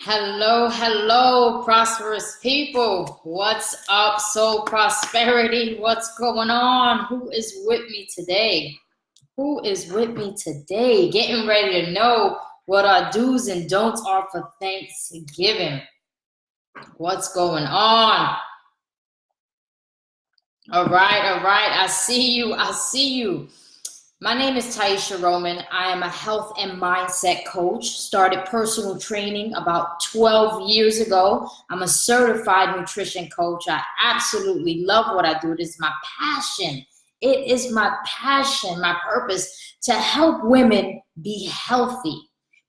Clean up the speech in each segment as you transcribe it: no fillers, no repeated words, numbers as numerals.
Hello, hello, prosperous people. What's up, soul prosperity? What's going on? Who is with me today? Who is with me today? Getting ready to know what our do's and don'ts are for Thanksgiving. What's going on? All right. I see you. My name is Taisha Roman. I am a health and mindset coach. Started personal training about 12 years ago. I'm a certified nutrition coach. I absolutely love what I do. It is my passion. It is my passion, my purpose to help women be healthy,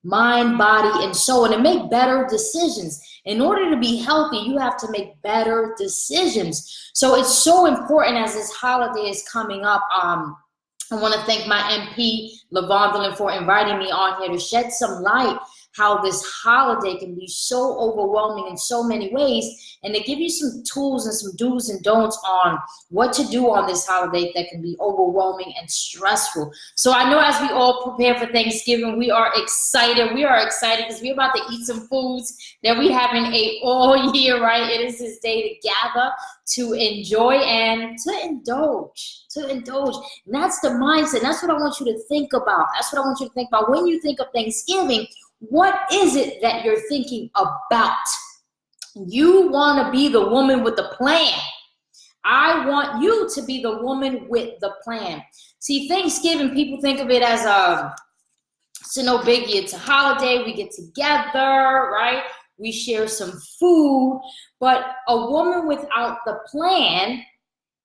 mind, body, and soul, and to make better decisions. In order to be healthy, you have to make better decisions. So it's so important as this holiday is coming up. I want to thank my MP, LaVondelin, for inviting me on here to shed some light how this holiday can be so overwhelming in so many ways, and to give you some tools and some do's and don'ts on what to do on this holiday that can be overwhelming and stressful. So I know as we all prepare for Thanksgiving, we are excited. We are excited because we're about to eat some foods that we haven't ate all year, right? It is this day to gather, to enjoy, and to indulge. And that's the mindset. That's what I want you to think about. That's what I want you to think about. When you think of Thanksgiving, what is it that you're thinking about? You want to be the woman with the plan. I want you to be the woman with the plan. See, Thanksgiving, people think of it as it's no biggie. It's a holiday. We get together, right? We share some food. But a woman without the plan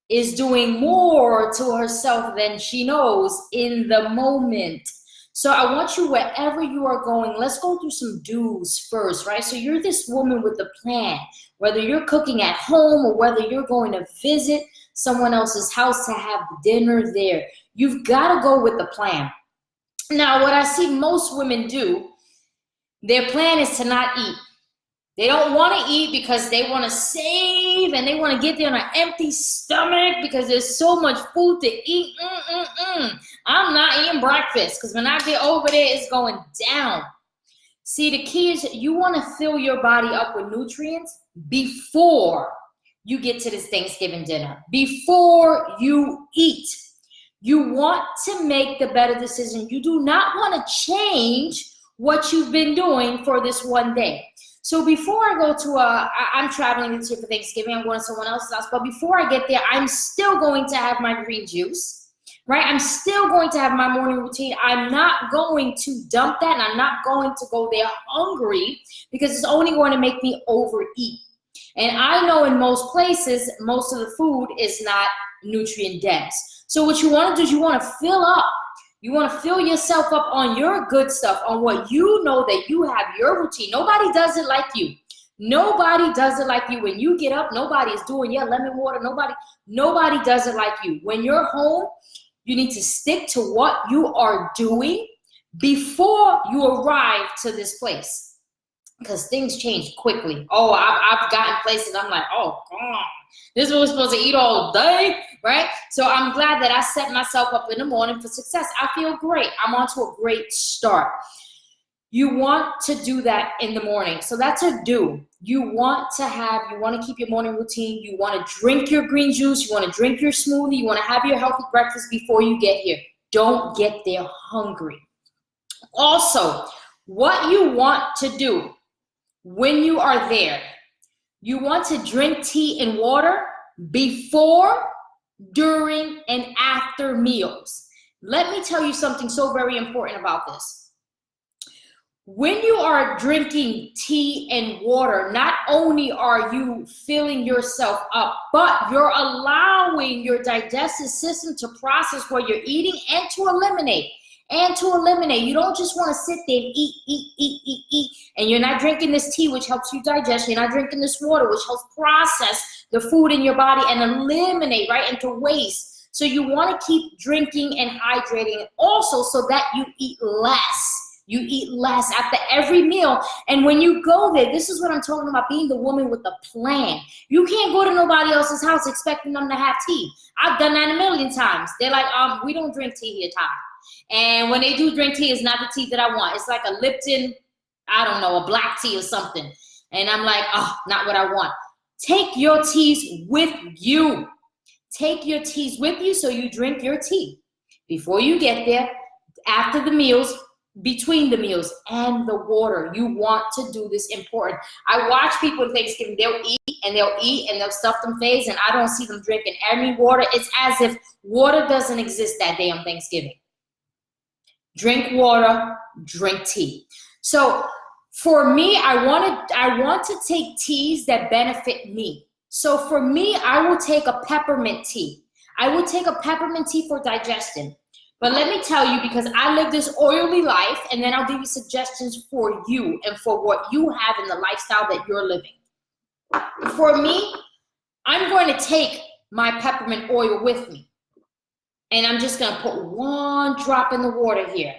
is doing more to herself than she knows in the moment. So I want you, wherever you are going, let's go through some do's first, right? So you're this woman with a plan, whether you're cooking at home or whether you're going to visit someone else's house to have dinner there. You've got to go with the plan. Now, what I see most women do, their plan is to not eat. They don't want to eat because they want to save and they want to get there on an empty stomach because there's so much food to eat. I'm not eating breakfast because when I get over there, it's going down. See, the key is you want to fill your body up with nutrients before you get to this Thanksgiving dinner, before you eat. You want to make the better decision. You do not want to change what you've been doing for this one day. So before I go to I'm traveling this year for Thanksgiving, I'm going to someone else's house, but before I get there, I'm still going to have my green juice, right? I'm still going to have my morning routine. I'm not going to dump that, and I'm not going to go there hungry because it's only going to make me overeat. And I know in most places, most of the food is not nutrient dense. So what you want to do is you want to fill up. You want to fill yourself up on your good stuff, on what you know that you have your routine. Nobody does it like you. Nobody does it like you. When you get up, nobody is doing your lemon water. Nobody does it like you. When you're home, you need to stick to what you are doing before you arrive to this place, because things change quickly. Oh, I've gotten places I'm like, oh, God, this is what we're supposed to eat all day, right? So I'm glad that I set myself up in the morning for success. I feel great. I'm on to a great start. You want to do that in the morning. So that's a do. You want to keep your morning routine. You want to drink your green juice. You want to drink your smoothie. You want to have your healthy breakfast before you get here. Don't get there hungry. Also, what you want to do when you are there, you want to drink tea and water before, during, and after meals. Let me tell you something so very important about this. When you are drinking tea and water, not only are you filling yourself up, but you're allowing your digestive system to process what you're eating and to eliminate. You don't just want to sit there and eat, and you're not drinking this tea, which helps you digest. You're not drinking this water, which helps process the food in your body and eliminate, right, into waste. So you want to keep drinking and hydrating also so that you eat less. You eat less after every meal. And when you go there, this is what I'm talking about, being the woman with a plan. You can't go to nobody else's house expecting them to have tea. I've done that a million times. They're like, we don't drink tea here, Ty. And when they do drink tea, it's not the tea that I want. It's like a Lipton I don't know, a black tea or something. And I'm like, oh, not what I want. Take your teas with you. Take your teas with you so you drink your tea before you get there, after the meals, between the meals, and the water. You want to do this important. I watch people at Thanksgiving, they'll eat and they'll stuff them face, and I don't see them drinking any water. It's as if water doesn't exist that day on Thanksgiving. Drink water, drink tea. So for me, I want to take teas that benefit me. So for me, I will take a peppermint tea. I will take a peppermint tea for digestion. But let me tell you, because I live this oily life, and then I'll give you suggestions for you and for what you have in the lifestyle that you're living. For me, I'm going to take my peppermint oil with me. And I'm just going to put 1 drop in the water here.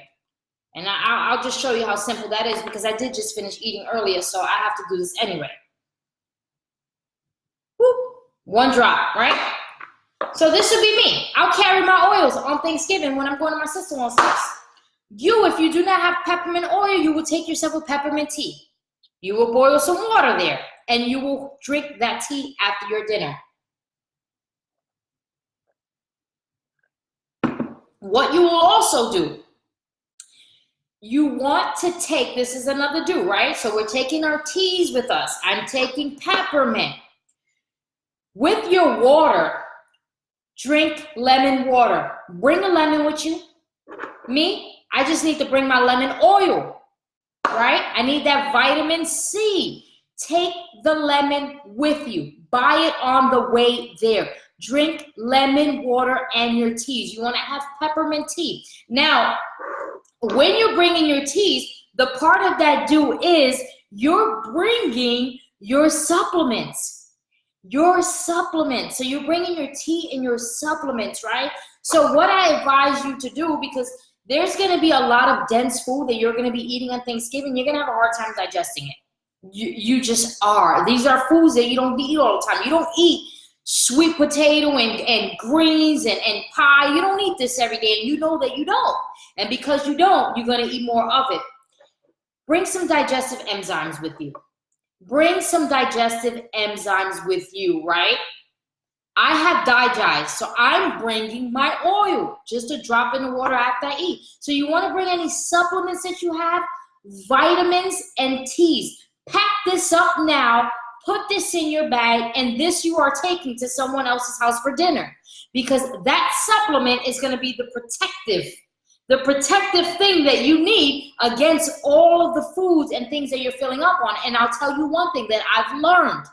And I'll just show you how simple that is, because I did just finish eating earlier, so I have to do this anyway. Whoop, 1 drop, right? So this would be me. I'll carry my oils on Thanksgiving when I'm going to my sister-in-law's house. You, if you do not have peppermint oil, you will take yourself a peppermint tea. You will boil some water there, and you will drink that tea after your dinner. What you will also do, you want to take, this is another do, right? So we're taking our teas with us. I'm taking peppermint. With your water, drink lemon water. Bring a lemon with you. Me, I just need to bring my lemon oil, right? I need that vitamin C. Take the lemon with you. Buy it on the way there. Drink lemon water and your teas. You want to have peppermint tea. Now, when you're bringing your teas, the part of that do is you're bringing your supplements. Your supplements. So you're bringing your tea and your supplements, right? So what I advise you to do, because there's going to be a lot of dense food that you're going to be eating on Thanksgiving, you're going to have a hard time digesting it. You just are. These are foods that you don't eat all the time. You don't eat sweet potato and greens and pie. You don't eat this every day, and you know that you don't. And because you don't, you're going to eat more of it. Bring some digestive enzymes with you. Bring some digestive enzymes with you, right? I have digest, so I'm bringing my oil, just a drop in the water after I eat. So you want to bring any supplements that you have, vitamins and teas. Pack this up now, put this in your bag, and this you are taking to someone else's house for dinner, because that supplement is going to be the protective thing that you need against all of the foods and things that you're filling up on. And I'll tell you one thing that I've learned.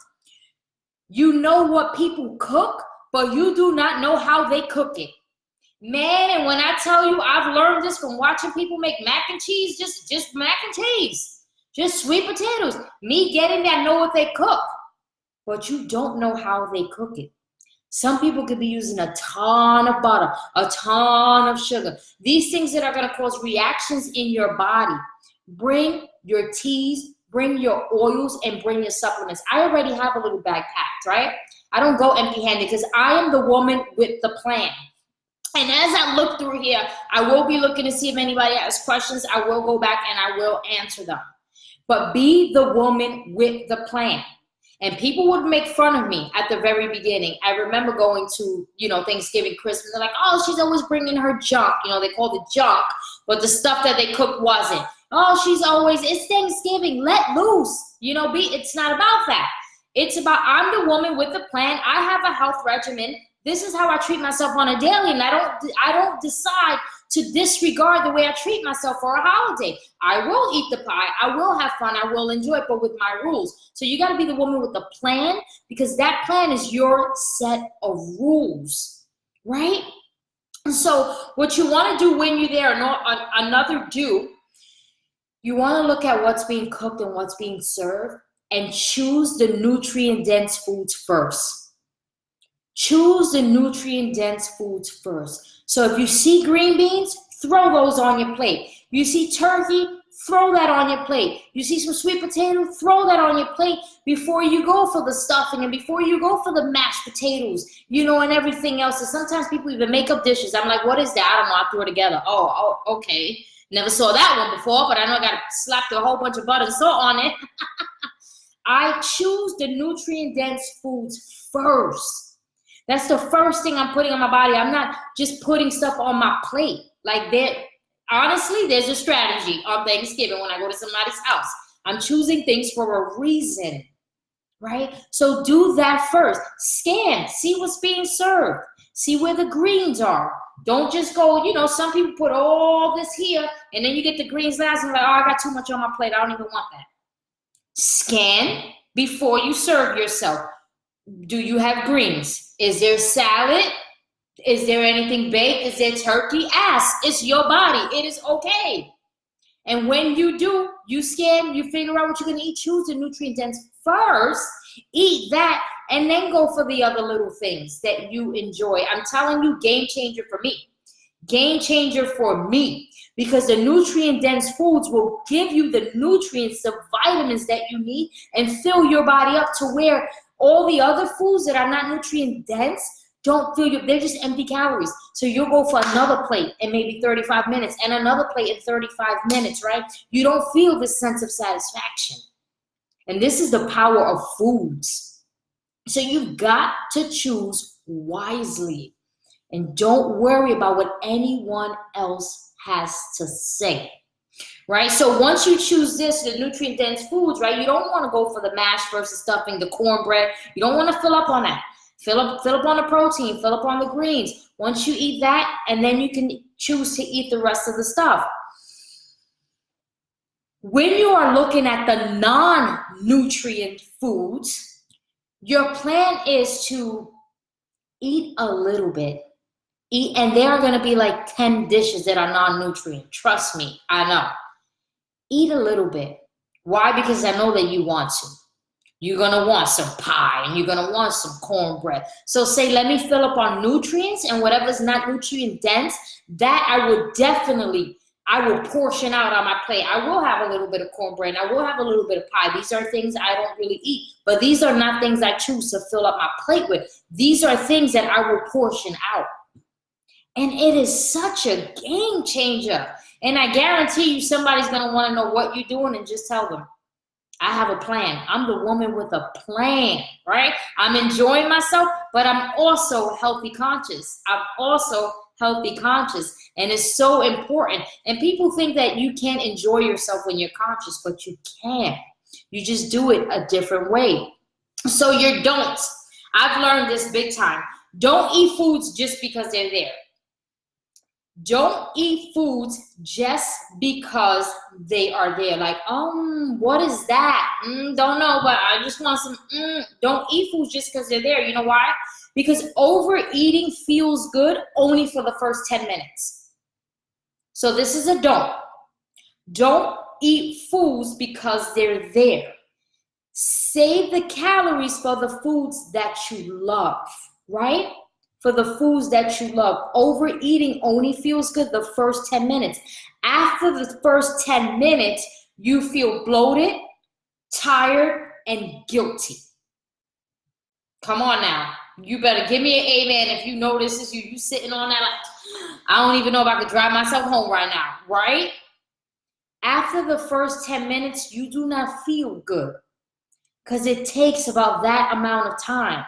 You know what people cook, but you do not know how they cook it. Man, and when I tell you, I've learned this from watching people make mac and cheese, just mac and cheese, just sweet potatoes. Me getting that, know what they cook, but you don't know how they cook it. Some people could be using a ton of butter, a ton of sugar. These things that are going to cause reactions in your body. Bring your teas, bring your oils, and bring your supplements. I already have a little bag packed, right? I don't go empty-handed because I am the woman with the plan. And as I look through here, I will be looking to see if anybody has questions. I will go back and I will answer them. But be the woman with the plan. And people would make fun of me at the very beginning. I remember going to, Thanksgiving, Christmas. They're like, oh, she's always bringing her junk. They called it junk, but the stuff that they cooked wasn't. Oh, it's Thanksgiving, let loose. It's not about that. It's about, I'm the woman with the plan. I have a health regimen. This is how I treat myself on a daily, and I don't decide to disregard the way I treat myself for a holiday. I will eat the pie. I will have fun. I will enjoy it, but with my rules. So you got to be the woman with the plan, because that plan is your set of rules, right? And so what you want to do when you're there, another do, you want to look at what's being cooked and what's being served and choose the nutrient-dense foods first. Choose the nutrient-dense foods first. So if you see green beans, throw those on your plate. You see turkey, throw that on your plate. You see some sweet potato, throw that on your plate before you go for the stuffing and before you go for the mashed potatoes, and everything else. And sometimes people even make up dishes. I'm like, what is that? I don't know. I threw it together. Oh, okay. Never saw that one before, but I know I got slapped a whole bunch of butter and salt on it. I choose the nutrient-dense foods first. That's the first thing I'm putting on my body. I'm not just putting stuff on my plate. Like honestly, there's a strategy on Thanksgiving when I go to somebody's house. I'm choosing things for a reason, right? So do that first. Scan, see what's being served. See where the greens are. Don't just go, some people put all this here and then you get the greens last and like, oh, I got too much on my plate. I don't even want that. Scan before you serve yourself. Do you have greens? Is there salad? Is there anything baked? Is there turkey? Ask. It's your body. It is okay. And when you do, you scan, you figure out what you're going to eat. Choose the nutrient dense first. Eat that and then go for the other little things that you enjoy. I'm telling you, game changer for me. Game changer for me. Because the nutrient-dense foods will give you the nutrients, the vitamins that you need and fill your body up to where all the other foods that are not nutrient-dense don't fill you. They're just empty calories. So you'll go for another plate in maybe 35 minutes and another plate in 35 minutes, right? You don't feel this sense of satisfaction. And this is the power of foods. So you've got to choose wisely. And don't worry about what anyone else has to say, right? So once you choose the nutrient-dense foods, right, you don't want to go for the mash versus stuffing, the cornbread. You don't want to fill up on that. Fill up on the protein, fill up on the greens. Once you eat that, and then you can choose to eat the rest of the stuff. When you are looking at the non-nutrient foods, your plan is to eat a little bit. And there are going to be like 10 dishes that are non-nutrient. Trust me, I know. Eat a little bit. Why? Because I know that you want to. You're going to want some pie and you're going to want some cornbread. So say, let me fill up on nutrients, and whatever's not nutrient dense, that I will portion out on my plate. I will have a little bit of cornbread. I will have a little bit of pie. These are things I don't really eat, but these are not things I choose to fill up my plate with. These are things that I will portion out. And it is such a game changer. And I guarantee you somebody's going to want to know what you're doing, and just tell them, I have a plan. I'm the woman with a plan, right? I'm enjoying myself, but I'm also healthy conscious. And it's so important. And people think that you can't enjoy yourself when you're conscious, but you can. You just do it a different way. So your don'ts. I've learned this big time. Don't eat foods just because they're there. Don't eat foods just because they are there. Like, what is that? Don't know, but I just want some. Don't eat foods just because they're there. You know why? Because overeating feels good only for the first 10 minutes. So this is a don't. Don't eat foods because they're there. Save the calories for the foods that you love, right? For the foods that you love. Overeating only feels good the first 10 minutes. After the first 10 minutes, you feel bloated, tired, and guilty. Come on now. You better give me an amen if you know this is you sitting on that like, I don't even know if I could drive myself home right now, right? After the first 10 minutes, you do not feel good because it takes about that amount of time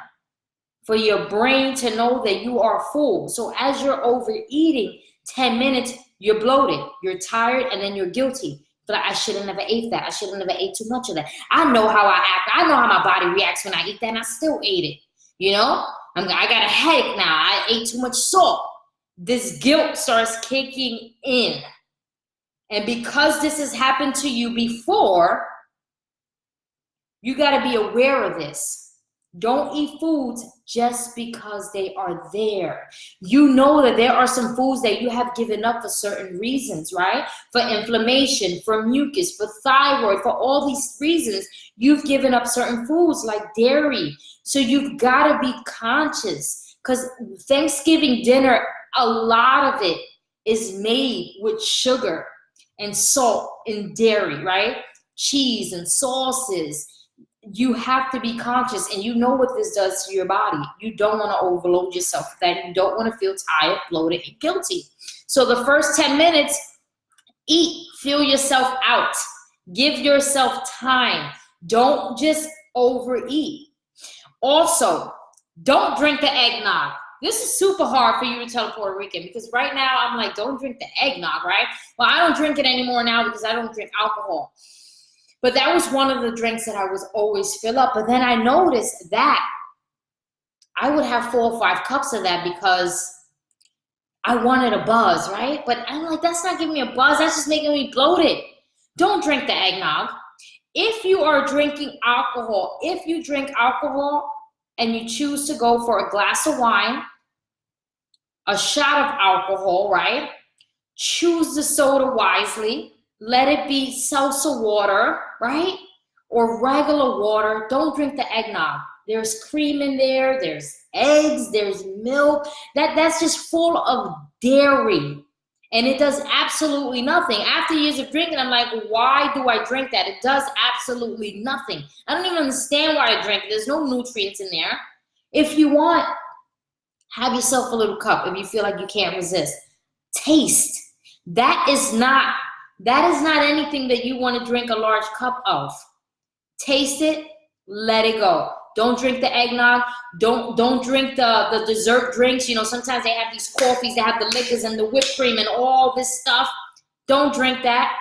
for your brain to know that you are full. So as you're overeating, 10 minutes, you're bloated, you're tired, and then you're guilty. But I should have never ate that. I should have never ate too much of that. I know how I act. I know how my body reacts when I eat that, and I still ate it. You know, I got a headache now. I ate too much salt. This guilt starts kicking in. And because this has happened to you before, you got to be aware of this. Don't eat foods just because they are there. You know that there are some foods that you have given up for certain reasons, right? For inflammation, for mucus, for thyroid, for all these reasons, you've given up certain foods like dairy. So you've got to be conscious, because Thanksgiving dinner, a lot of it is made with sugar and salt and dairy, right? Cheese and sauces. You have to be conscious, and you know what this does to your body. You don't want to overload yourself with that. You don't want to feel tired, bloated, and guilty. So the first 10 minutes, Eat, fill yourself out. Give yourself time. Don't just overeat. Also, don't drink the eggnog. This is super hard for you to tell a Puerto Rican because right now I'm like, don't drink the eggnog, right? Well, I don't drink it anymore now because I don't drink alcohol. But that was one of the drinks that I was always fill up. But then I noticed that I would have 4 or 5 cups of that because I wanted a buzz, right? But I'm like, that's not giving me a buzz. That's just making me bloated. Don't drink the eggnog. If you are drinking alcohol, if you drink alcohol and you choose to go for a glass of wine, a shot of alcohol, right? Choose the soda wisely. Let it be seltzer water, right? Or regular water. Don't drink the eggnog. There's cream in there. There's eggs. There's milk. That's just full of dairy. And it does absolutely nothing. After years of drinking, I'm like, why do I drink that? It does absolutely nothing. I don't even understand why I drink it. There's no nutrients in there. If you want, have yourself a little cup if you feel like you can't resist. Taste. That is not anything that you want to drink a large cup of. Taste it, let it go. Don't drink the eggnog. Don't drink the dessert drinks. You know, sometimes they have these coffees that have the liquors and the whipped cream and all this stuff. Don't drink that.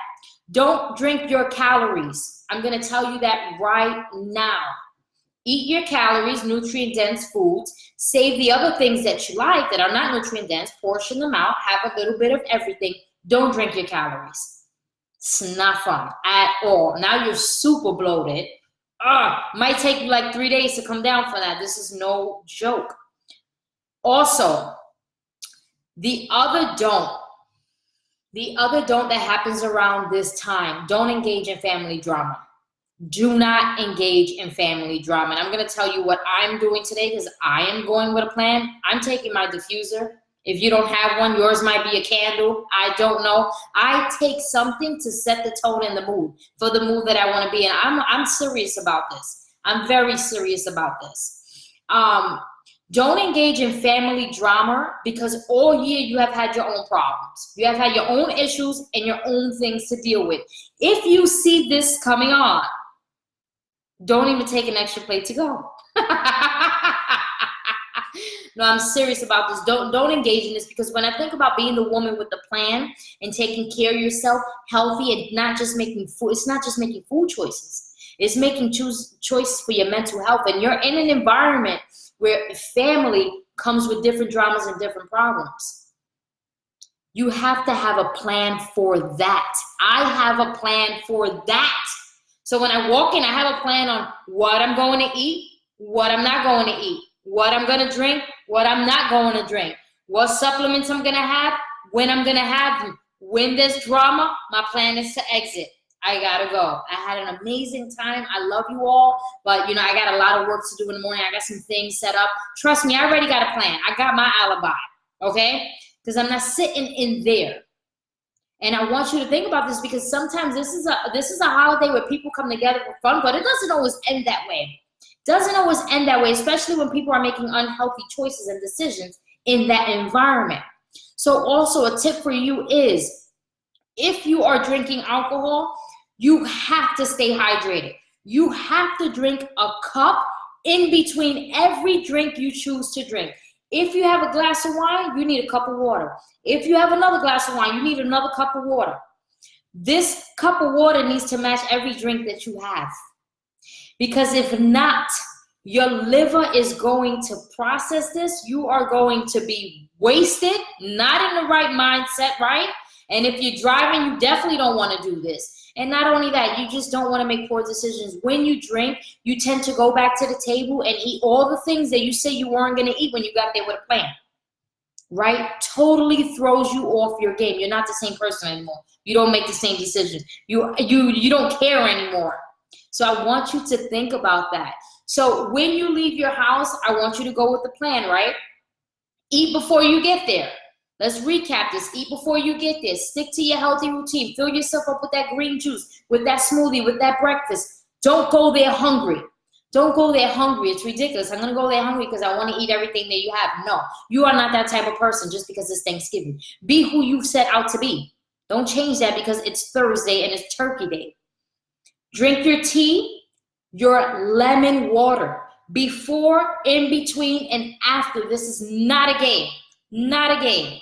Don't drink your calories. I'm going to tell you that right now. Eat your calories, nutrient-dense foods. Save the other things that you like that are not nutrient-dense. Portion them out. Have a little bit of everything. Don't drink your calories. It's not fun at all. Now you're super bloated. Might take you like 3 days to come down for that. This is no joke. Also, the other don't that happens around this time, don't engage in family drama. Do not engage in family drama. And I'm going to tell you what I'm doing today because I am going with a plan. I'm taking my diffuser. If you don't have one, yours might be a candle. I don't know. I take something to set the tone and the mood for the mood that I want to be in. I'm serious about this. I'm very serious about this. Don't engage in family drama because all year you have had your own problems. You have had your own issues and your own things to deal with. If you see this coming on, don't even take an extra plate to go. No, I'm serious about this. Don't engage in this because when I think about being the woman with the plan and taking care of yourself, healthy, and not just making food, it's not just making food choices. It's making choices for your mental health. And you're in an environment where family comes with different dramas and different problems. You have to have a plan for that. I have a plan for that. So when I walk in, I have a plan on what I'm going to eat, what I'm not going to eat, what I'm going to drink, what I'm not going to drink, what supplements I'm going to have, when I'm going to have them. When there's drama, my plan is to exit. I got to go. I had an amazing time. I love you all, but you know, I got a lot of work to do in the morning. I got some things set up. Trust me, I already got a plan. I got my alibi, okay? Because I'm not sitting in there. And I want you to think about this because sometimes this is a holiday where people come together for fun, but it doesn't always end that way. Doesn't always end that way, especially when people are making unhealthy choices and decisions in that environment. So also a tip for you is if you are drinking alcohol, you have to stay hydrated. You have to drink a cup in between every drink you choose to drink. If you have a glass of wine, you need a cup of water. If you have another glass of wine, you need another cup of water. This cup of water needs to match every drink that you have. Because if not, your liver is going to process this. You are going to be wasted, not in the right mindset, right? And if you're driving, you definitely don't want to do this. And not only that, you just don't want to make poor decisions. When you drink, you tend to go back to the table and eat all the things that you say you weren't going to eat when you got there with a plan, right? Totally throws you off your game. You're not the same person anymore. You don't make the same decisions. You don't care anymore. So I want you to think about that. So when you leave your house, I want you to go with the plan, right? Eat before you get there. Let's recap this. Eat before you get there. Stick to your healthy routine. Fill yourself up with that green juice, with that smoothie, with that breakfast. Don't go there hungry. Don't go there hungry. It's ridiculous. I'm going to go there hungry because I want to eat everything that you have. No, you are not that type of person just because it's Thanksgiving. Be who you set out to be. Don't change that because it's Thursday and it's Turkey Day. Drink your tea, your lemon water. Before, in between, and after. This is not a game. Not a game.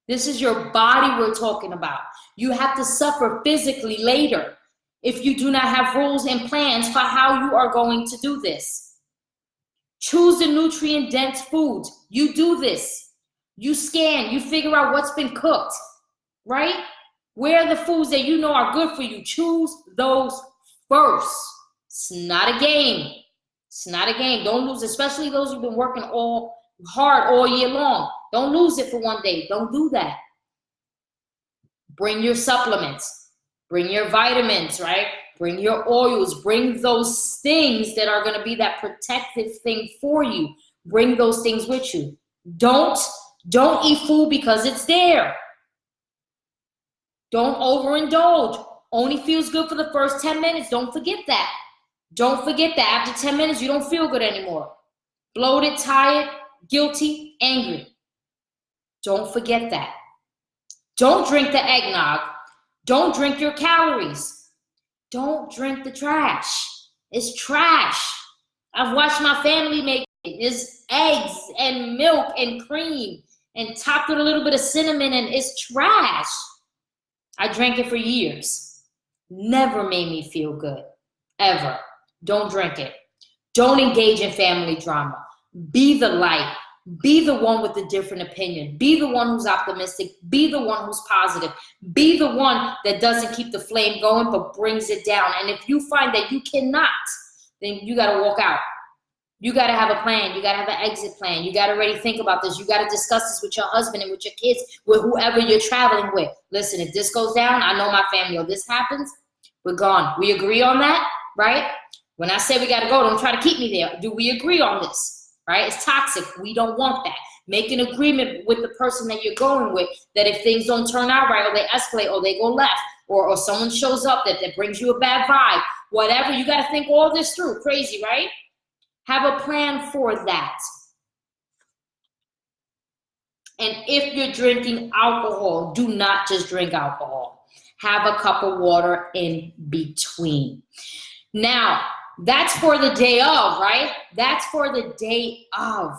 This is your body we're talking about. You have to suffer physically later if you do not have rules and plans for how you are going to do this. Choose the nutrient-dense foods. You do this. You scan. You figure out what's been cooked, right? Where are the foods that you know are good for you? Choose those first. It's not a game. It's not a game. Don't lose, especially those who've been working hard all year long. Don't lose it for one day. Don't do that. Bring your supplements. Bring your vitamins, right? Bring your oils. Bring those things that are going to be that protective thing for you. Bring those things with you. Don't eat food because it's there. Don't overindulge. Only feels good for the first 10 minutes. Don't forget that. Don't forget that after 10 minutes, you don't feel good anymore. Bloated, tired, guilty, angry. Don't forget that. Don't drink the eggnog. Don't drink your calories. Don't drink the trash. It's trash. I've watched my family make it. It's eggs and milk and cream and topped with a little bit of cinnamon, and it's trash. I drank it for years. Never made me feel good, ever. Don't drink it. Don't engage in family drama. Be the light. Be the one with the different opinion. Be the one who's optimistic. Be the one who's positive. Be the one that doesn't keep the flame going but brings it down. And if you find that you cannot, then you got to walk out. You got to have a plan. You got to have an exit plan. You got to already think about this. You got to discuss this with your husband and with your kids, with whoever you're traveling with. Listen, if this goes down, I know my family, or this happens, we're gone. We agree on that, right? When I say we got to go, don't try to keep me there. Do we agree on this, right? It's toxic. We don't want that. Make an agreement with the person that you're going with that if things don't turn out right, or they escalate, or they go left, or someone shows up that brings you a bad vibe, whatever, you got to think all this through. Crazy, right? Have a plan for that. And if you're drinking alcohol, do not just drink alcohol. Have a cup of water in between. Now, that's for the day of, right? That's for the day of.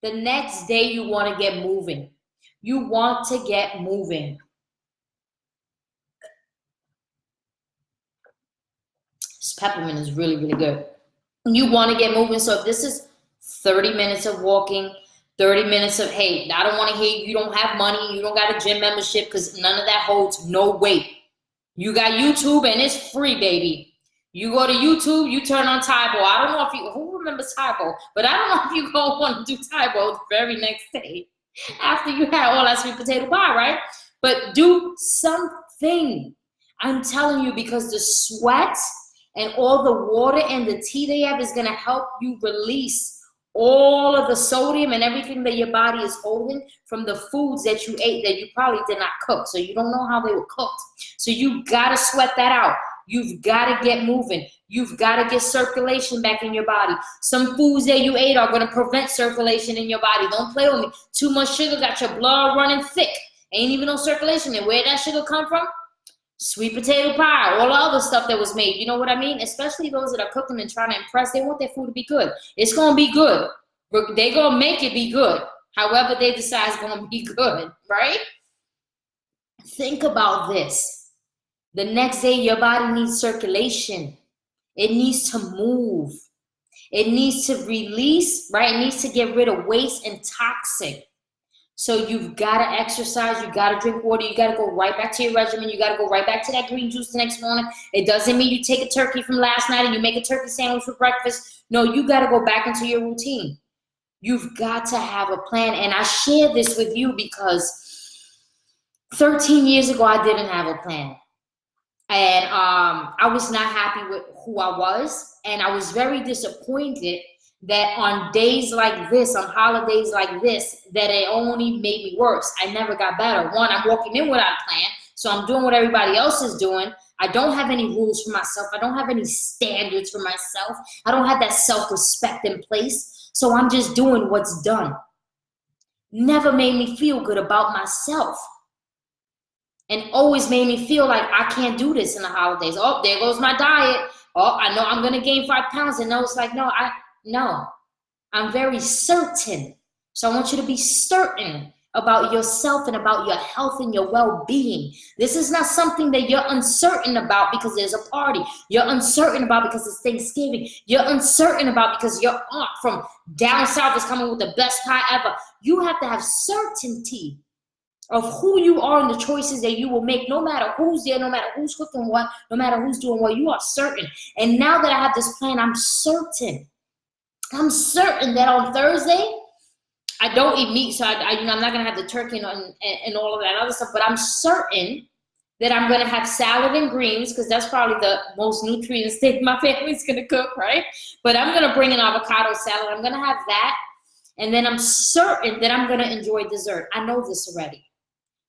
The next day, you want to get moving. You want to get moving. This peppermint is really, really good. You want to get moving. So if this is 30 minutes of walking, 30 minutes of, hey, I don't want to hear you don't have money, you don't got a gym membership, because none of that holds no weight. You got YouTube and it's free, baby. You go to YouTube, you turn on Taebo. I don't know if you, who remembers Taebo? But I don't know if you go want to do Taebo the very next day after you had all that sweet potato pie, right? But do something. I'm telling you, because the sweat and all the water and the tea they have is going to help you release all of the sodium and everything that your body is holding from the foods that you ate that you probably did not cook. So you don't know how they were cooked. So you got to sweat that out. You've got to get moving. You've got to get circulation back in your body. Some foods that you ate are going to prevent circulation in your body. Don't play with me. Too much sugar got your blood running thick. Ain't even no circulation. And where that sugar come from? Sweet potato pie, all the other stuff that was made. You know what I mean? Especially those that are cooking and trying to impress. They want their food to be good. It's going to be good. They're going to make it be good. However they decide it's going to be good, right? Think about this. The next day, your body needs circulation. It needs to move. It needs to release, right? It needs to get rid of waste and toxic. So you've got to exercise, you got to drink water, you got to go right back to your regimen, you got to go right back to that green juice the next morning. It doesn't mean you take a turkey from last night and you make a turkey sandwich for breakfast. No, you got to go back into your routine. You've got to have a plan. And I share this with you because 13 years ago, I didn't have a plan. And I was not happy with who I was. And I was very disappointed that on days like this, on holidays like this, that it only made me worse. I never got better. One, I'm walking in without a plan, so I'm doing what everybody else is doing. I don't have any rules for myself. I don't have any standards for myself. I don't have that self-respect in place, so I'm just doing what's done. Never made me feel good about myself. and always made me feel like I can't do this in the holidays. Oh, there goes my diet. Oh, I know I'm gonna gain 5 pounds. And no, it's like, no, I'm very certain. So I want you to be certain about yourself and about your health and your well-being. This is not something that you're uncertain about because there's a party. You're uncertain about because it's Thanksgiving. You're uncertain about because your aunt from down south is coming with the best pie ever. You have to have certainty of who you are and the choices that you will make, no matter who's there, no matter who's cooking what, no matter who's doing what. You are certain. And now that I have this plan, I'm certain that on Thursday, I don't eat meat, so I'm not going to have the turkey and all of that other stuff, but I'm certain that I'm going to have salad and greens, because that's probably the most nutrients that my family's going to cook, right? But I'm going to bring an avocado salad. I'm going to have that, and then I'm certain that I'm going to enjoy dessert. I know this already,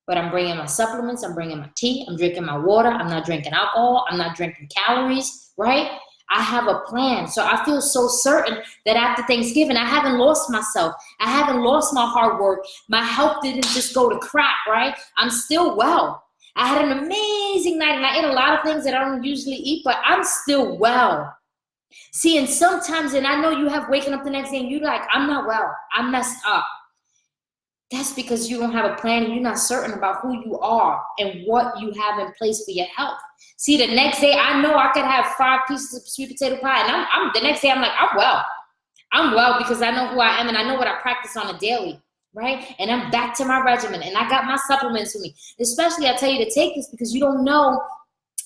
but I'm bringing my supplements. I'm bringing my tea. I'm drinking my water. I'm not drinking alcohol. I'm not drinking calories, right? I have a plan. So I feel so certain that after Thanksgiving, I haven't lost myself. I haven't lost my hard work. My health didn't just go to crap, right? I'm still well. I had an amazing night, and I ate a lot of things that I don't usually eat, but I'm still well. See, and sometimes, and I know you have waking up the next day and you're like, I'm not well. I'm messed up. That's because you don't have a plan and you're not certain about who you are and what you have in place for your health. See, the next day, I know I could have 5 pieces of sweet potato pie, and I'm the next day, I'm like, I'm well. I'm well because I know who I am and I know what I practice on a daily, right? And I'm back to my regimen, and I got my supplements with me. Especially, I tell you to take this because you don't know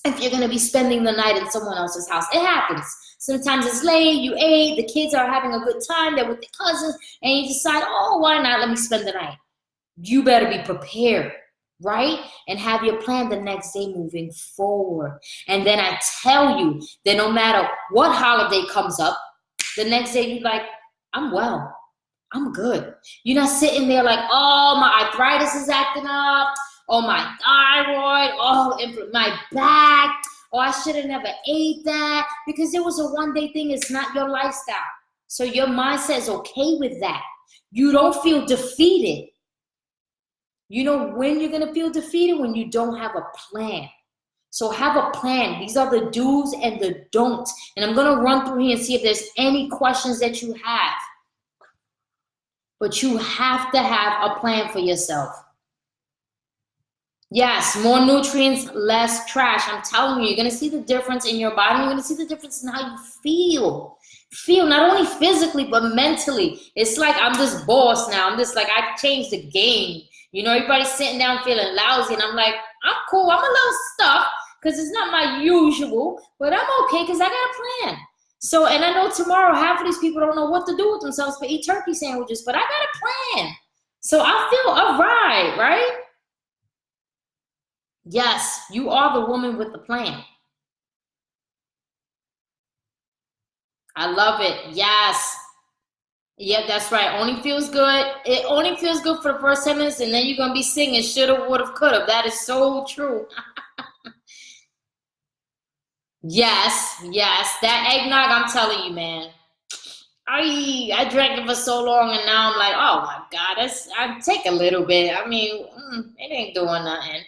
if you're going to be spending the night in someone else's house. It happens. Sometimes it's late, you ate, the kids are having a good time, they're with their cousins, and you decide, oh, why not? Let me spend the night. You better be prepared, right? And have your plan the next day moving forward. And then I tell you that no matter what holiday comes up, the next day you're like, I'm well. I'm good. You're not sitting there like, oh, my arthritis is acting up. Oh, my thyroid. Oh, my back. Oh, I should have never ate that. Because it was a one-day thing. It's not your lifestyle. So your mindset is okay with that. You don't feel defeated. You know when you're going to feel defeated? When you don't have a plan. So have a plan. These are the do's and the don'ts. And I'm going to run through here and see if there's any questions that you have. But you have to have a plan for yourself. Yes, more nutrients, less trash. I'm telling you, you're going to see the difference in your body. You're going to see the difference in how you feel. Feel not only physically, but mentally. It's like I'm this boss now. I'm just like, I changed the game. You know, everybody's sitting down feeling lousy. And I'm like, I'm cool. I'm a little stuffed because it's not my usual. But I'm okay because I got a plan. So, and I know tomorrow, half of these people don't know what to do with themselves but eat turkey sandwiches. But I got a plan. So I feel all right, right? Yes, you are the woman with the plan. I love it. Yes. Yeah, that's right. Only feels good. It only feels good for the first 10 minutes, and then you're going to be singing shoulda, woulda, coulda. That is so true. Yes, yes. That eggnog, I'm telling you, man. I drank it for so long, and now I'm like, oh, my God. I take a little bit. I mean, it ain't doing nothing.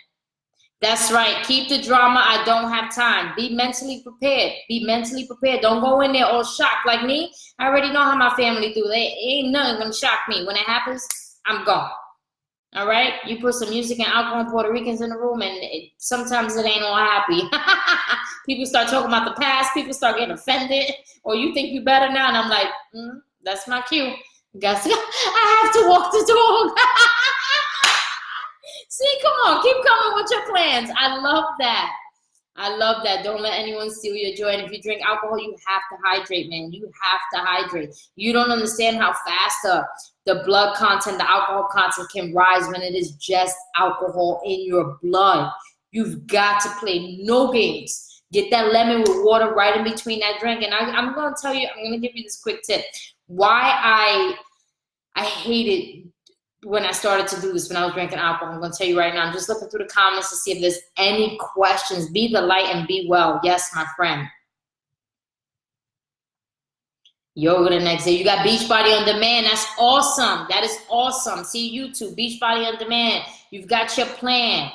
That's right. Keep the drama. I don't have time. Be mentally prepared. Be mentally prepared. Don't go in there all shocked like me. I already know how my family do. They ain't nothing gonna shock me. When it happens, I'm gone. All right? You put some music and alcohol and Puerto Ricans in the room, and sometimes it ain't all happy. People start talking about the past. People start getting offended. Or you think you better now. And I'm like, that's my cue. Guys, I have to walk the dog. See, come on, keep coming with your plans. I love that. I love that. Don't let anyone steal your joy. And if you drink alcohol, you have to hydrate, man. You have to hydrate. You don't understand how fast the blood content, the alcohol content can rise when it is just alcohol in your blood. You've got to play no games. Get that lemon with water right in between that drink. And I'm going to tell you, I'm going to give you this quick tip. Why I hated when I started to do this, when I was drinking alcohol. I'm going to tell you right now, I'm just looking through the comments to see if there's any questions. Be the light and be well. Yes, my friend. Yoga the next day. You got Beachbody on Demand. That's awesome. That is awesome. See YouTube, Beachbody on Demand. You've got your plan.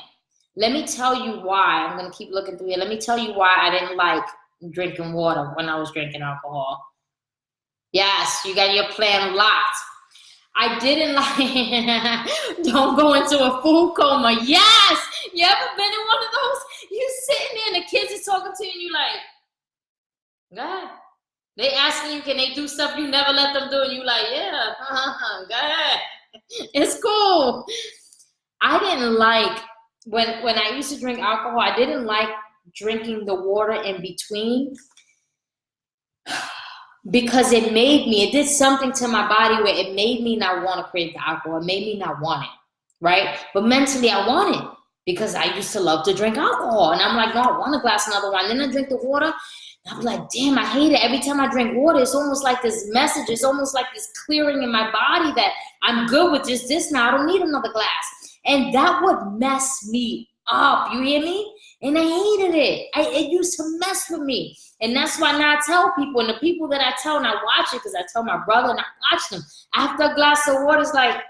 Let me tell you why. I'm going to keep looking through here. Let me tell you why I didn't like drinking water when I was drinking alcohol. Yes, you got your plan locked. I didn't like, don't go into a food coma. Yes, you ever been in one of those? You sitting there and the kids are talking to you and you like, go ahead. They asking you, can they do stuff you never let them do? And you like, yeah, go ahead. It's cool. I didn't like, when I used to drink alcohol, I didn't like drinking the water in between, because it did something to my body where it made me not want to crave the alcohol. It made me not want it, right? But mentally I want it because I used to love to drink alcohol. And I'm like, no, I want a glass of another wine. Then I drink the water. I'm like, damn, I hate it. Every time I drink water, it's almost like this message. It's almost like this clearing in my body that I'm good with just this now. I don't need another glass. And that would mess me up. You hear me? And I hated it. It used to mess with me. And that's why now I tell people, and the people that I tell and I watch it, because I tell my brother and I watch them, after a glass of water, it's like,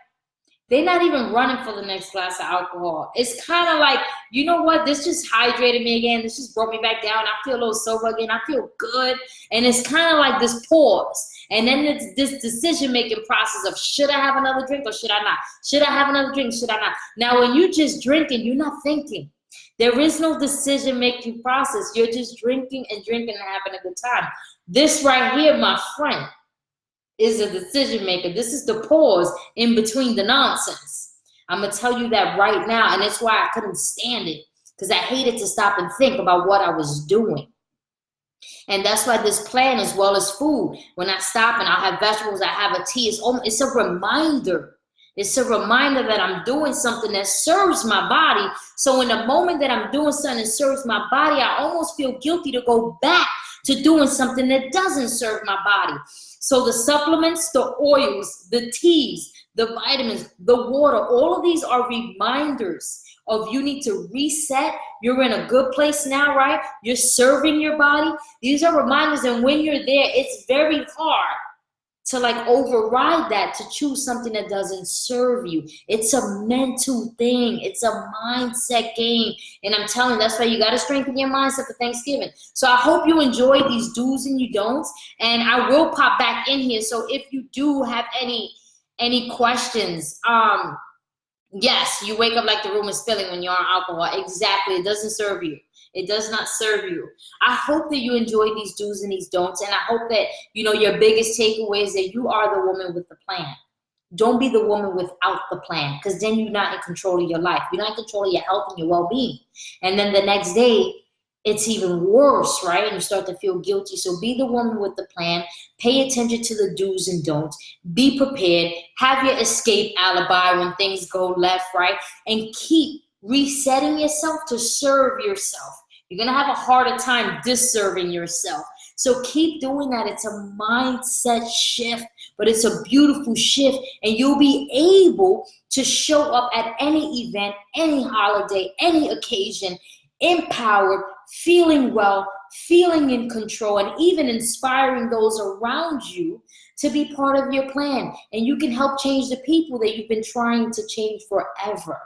they're not even running for the next glass of alcohol. It's kind of like, you know what? This just hydrated me again. This just brought me back down. I feel a little sober again. I feel good. And it's kind of like this pause. And then it's this decision-making process of, should I have another drink or should I not? Should I have another drink? Should I not? Now, when you just drinking, you're not thinking. There is no decision-making process. You're just drinking and drinking and having a good time. This right here, my friend, is a decision maker. This is the pause in between the nonsense. I'm going to tell you that right now. And that's why I couldn't stand it, because I hated to stop and think about what I was doing. And that's why this plan, as well as food, when I stop and I'll have vegetables, I have a tea, it's a reminder. It's a reminder that I'm doing something that serves my body. So in the moment that I'm doing something that serves my body, I almost feel guilty to go back to doing something that doesn't serve my body. So the supplements, the oils, the teas, the vitamins, the water, all of these are reminders of you need to reset. You're in a good place now, right? You're serving your body. These are reminders, and when you're there, it's very hard to like override that, to choose something that doesn't serve you. It's a mental thing. It's a mindset game. And I'm telling you, that's why you got to strengthen your mindset for Thanksgiving. So I hope you enjoy these do's and you don'ts. And I will pop back in here. So if you do have any questions, yes, you wake up like the room is spilling when you're on alcohol. Exactly. It doesn't serve you. It does not serve you. I hope that you enjoy these do's and these don'ts. And I hope that, you know, your biggest takeaway is that you are the woman with the plan. Don't be the woman without the plan, because then you're not in control of your life. You're not in control of your health and your well-being. And then the next day, it's even worse, right? And you start to feel guilty. So be the woman with the plan. Pay attention to the do's and don'ts. Be prepared. Have your escape alibi when things go left, right? And keep resetting yourself to serve yourself. You're going to have a harder time disserving yourself. So keep doing that. It's a mindset shift, but it's a beautiful shift. And you'll be able to show up at any event, any holiday, any occasion, empowered, feeling well, feeling in control, and even inspiring those around you to be part of your plan. And you can help change the people that you've been trying to change forever.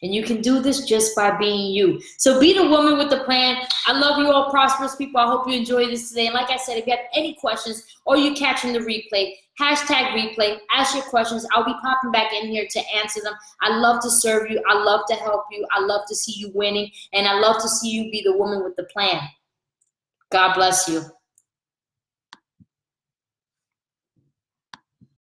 And you can do this just by being you. So be the woman with the plan. I love you all, prosperous people. I hope you enjoyed this today. And like I said, if you have any questions or you're catching the replay, #replay, ask your questions. I'll be popping back in here to answer them. I love to serve you. I love to help you. I love to see you winning. And I love to see you be the woman with the plan. God bless you.